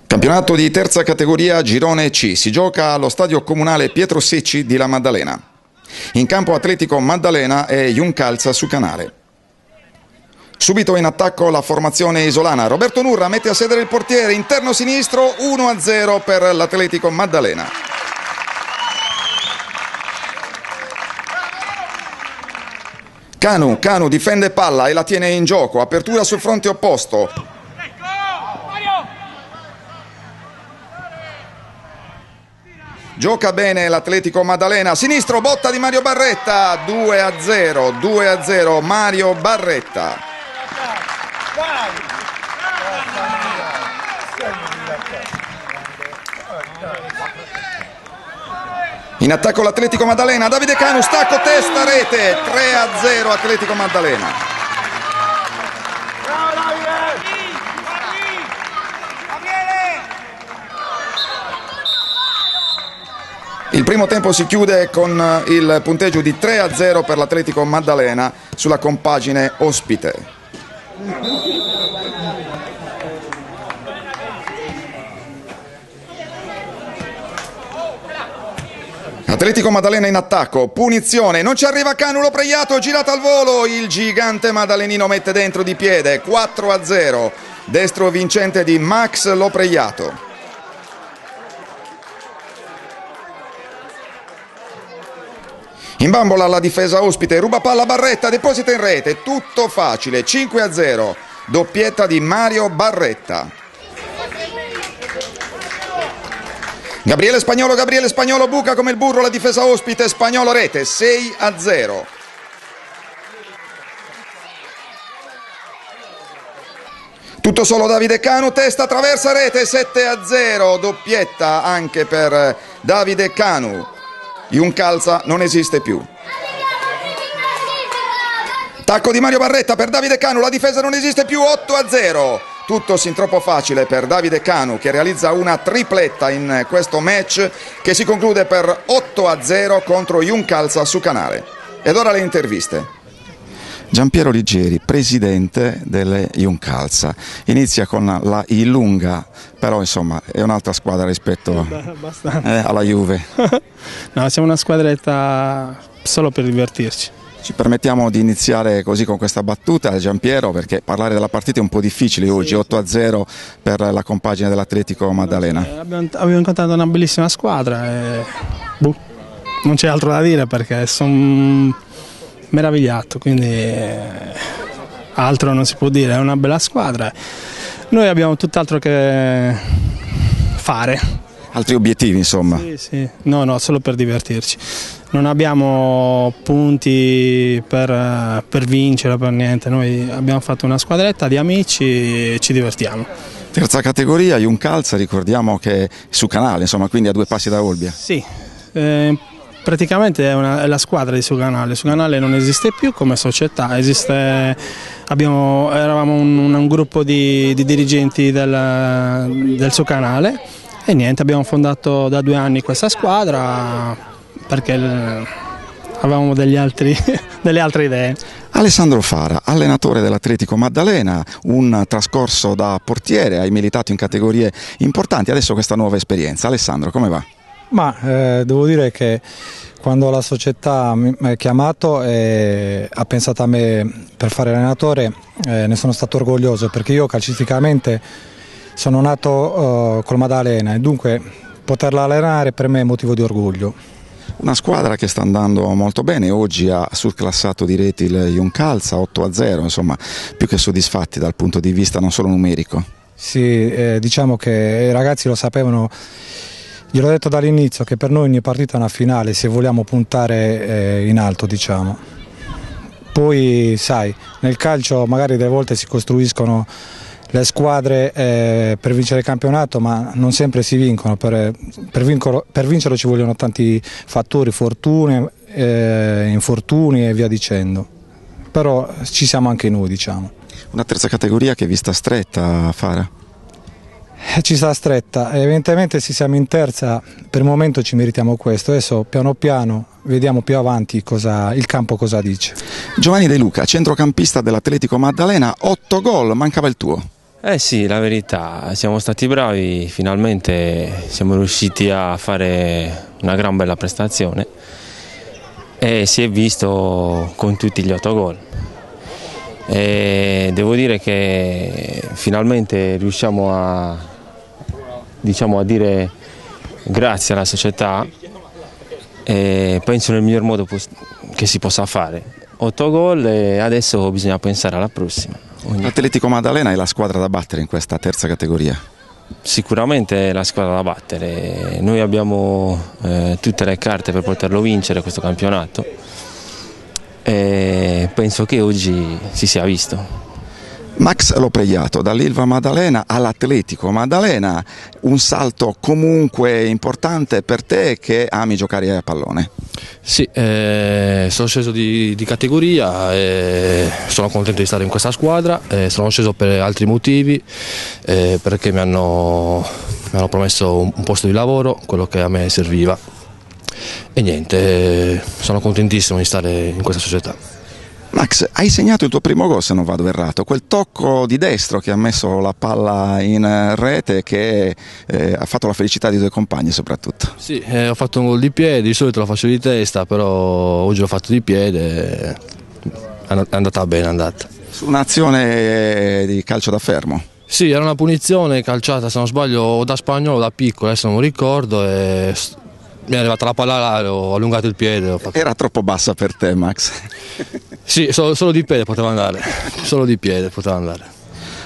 Campionato di terza categoria Girone C, si gioca allo stadio comunale Pietro Secci di La Maddalena. In campo Atletico Maddalena e Juncalza su Canale. Subito in attacco la formazione isolana. Roberto Nurra mette a sedere il portiere, interno sinistro, 1-0 per l'Atletico Maddalena. Canu difende palla e la tiene in gioco, apertura sul fronte opposto. Gioca bene l'Atletico Maddalena, sinistro, botta di Mario Barretta, 2-0, Mario Barretta. In attacco l'Atletico Maddalena, Davide Canu, stacco, testa, rete, 3-0 Atletico Maddalena. Il primo tempo si chiude con il punteggio di 3-0 per l'Atletico Maddalena sulla compagine ospite. Atletico Maddalena in attacco, punizione, non ci arriva Canu, Loprejato, girata al volo, il gigante maddalenino mette dentro di piede, 4-0, destro vincente di Max Loprejato. In bambola la difesa ospite, ruba palla Barretta, deposita in rete, tutto facile, 5-0, doppietta di Mario Barretta. Gabriele Spagnolo buca come il burro la difesa ospite, Spagnolo rete, 6-0. Tutto solo Davide Canu, testa, traversa rete, 7-0, doppietta anche per Davide Canu. Juncalza non esiste più. Tacco di Mario Barretta per Davide Canu, la difesa non esiste più, 8-0. Tutto sin troppo facile per Davide Canu che realizza una tripletta in questo match che si conclude per 8-0 contro Juncalza su Canale. Ed ora le interviste. Giampiero Ligieri, presidente delle Juncalza, inizia con la Ilunga, però insomma è un'altra squadra rispetto alla Juve. No, siamo una squadretta solo per divertirci. Ci permettiamo di iniziare così con questa battuta, Giampiero, perché parlare della partita è un po' difficile oggi, 8-0 per la compagine dell'Atletico Maddalena. Abbiamo incontrato una bellissima squadra e non c'è altro da dire perché sono meravigliato, quindi altro non si può dire, è una bella squadra. Noi abbiamo tutt'altro che fare. Altri obiettivi insomma? Sì. No, solo per divertirci. Non abbiamo punti per vincere, per niente. Noi abbiamo fatto una squadretta di amici e ci divertiamo. Terza categoria, Juncalza, ricordiamo che è su Canale, insomma, quindi a 2 passi da Olbia. Sì, praticamente è la squadra di Sucanale. Sucanale non esiste più come società, eravamo un gruppo di dirigenti del Sucanale e niente, abbiamo fondato da 2 anni questa squadra perché avevamo delle altre idee. Alessandro Fara, allenatore dell'Atletico Maddalena, un trascorso da portiere, hai militato in categorie importanti, adesso questa nuova esperienza. Alessandro, come va? Devo dire che quando la società mi ha chiamato e ha pensato a me per fare allenatore ne sono stato orgoglioso perché io calcisticamente sono nato col Maddalena e dunque poterla allenare per me è motivo di orgoglio. Una squadra che sta andando molto bene, oggi ha surclassato di reti il Juncalza 8-0, insomma più che soddisfatti dal punto di vista non solo numerico. Sì, diciamo che i ragazzi lo sapevano. Gliel'ho detto dall'inizio che per noi ogni partita è una finale se vogliamo puntare in alto, diciamo. Poi sai, nel calcio magari delle volte si costruiscono le squadre per vincere il campionato, ma non sempre si vincono. Per vincerlo ci vogliono tanti fattori, fortune, infortuni e via dicendo. Però ci siamo anche noi, diciamo. Una terza categoria che è vista stretta, Fara? Ci sta stretta, evidentemente se siamo in terza per il momento ci meritiamo questo, adesso piano piano vediamo più avanti il campo cosa dice. Giovanni De Luca, centrocampista dell'Atletico Maddalena, 8 gol, mancava il tuo. Sì, la verità, siamo stati bravi, finalmente siamo riusciti a fare una gran bella prestazione e si è visto con tutti gli 8 gol. E devo dire che finalmente riusciamo a dire grazie alla società, e penso nel miglior modo che si possa fare. 8 gol e adesso bisogna pensare alla prossima. L'Atletico Maddalena è la squadra da battere in questa terza categoria? Sicuramente è la squadra da battere, noi abbiamo tutte le carte per poterlo vincere questo campionato e penso che oggi si sia visto. Max Lopregliato, dall'Ilva Maddalena all'Atletico Maddalena, un salto comunque importante per te che ami giocare a pallone. Sì, sono sceso di categoria e sono contento di stare in questa squadra, sono sceso per altri motivi, perché mi hanno promesso un posto di lavoro, quello che a me serviva e niente, sono contentissimo di stare in questa società. Max, hai segnato il tuo primo gol, se non vado errato, quel tocco di destro che ha messo la palla in rete che ha fatto la felicità dei tuoi compagni soprattutto. Sì, ho fatto un gol di piede, di solito lo faccio di testa, però oggi l'ho fatto di piede, è andata bene, è andata. Su un'azione di calcio da fermo? Sì, era una punizione calciata, se non sbaglio, o da Spagnolo o da piccolo, adesso non mi ricordo, e mi è arrivata la palla là, ho allungato il piede. Era troppo bassa per te, Max? Sì, solo di piede poteva andare, solo di piede poteva andare.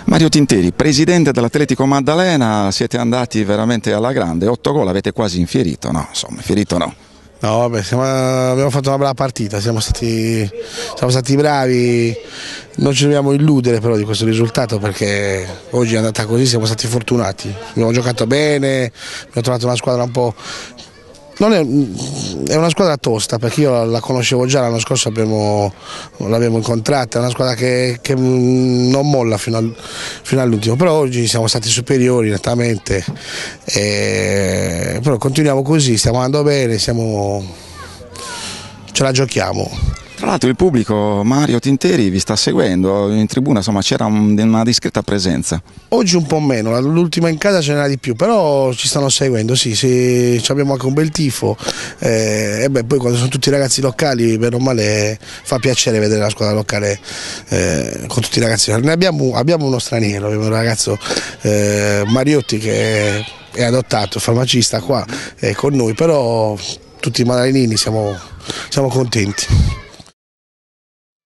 Mario Tinteri, presidente dell'Atletico Maddalena, siete andati veramente alla grande, 8 gol, avete quasi infierito, no? Insomma, infierito no. No, vabbè, abbiamo fatto una bella partita, siamo stati bravi, non ci dobbiamo illudere però di questo risultato perché oggi è andata così, siamo stati fortunati, abbiamo giocato bene, abbiamo trovato una squadra un po'... è una squadra tosta perché io la conoscevo già l'anno scorso, l'abbiamo incontrata, è una squadra che non molla fino all'ultimo, però oggi siamo stati superiori nettamente, però continuiamo così, stiamo andando bene, ce la giochiamo. Tra l'altro il pubblico, Mario Tinteri, vi sta seguendo, in tribuna insomma c'era una discreta presenza. Oggi un po' meno, l'ultima in casa ce n'era di più, però ci stanno seguendo, sì, abbiamo anche un bel tifo, e poi quando sono tutti i ragazzi locali, bene o male, fa piacere vedere la squadra locale con tutti i ragazzi. Ne abbiamo uno straniero, abbiamo un ragazzo Mariotti che è adottato, farmacista qua con noi, però tutti i madalenini siamo contenti.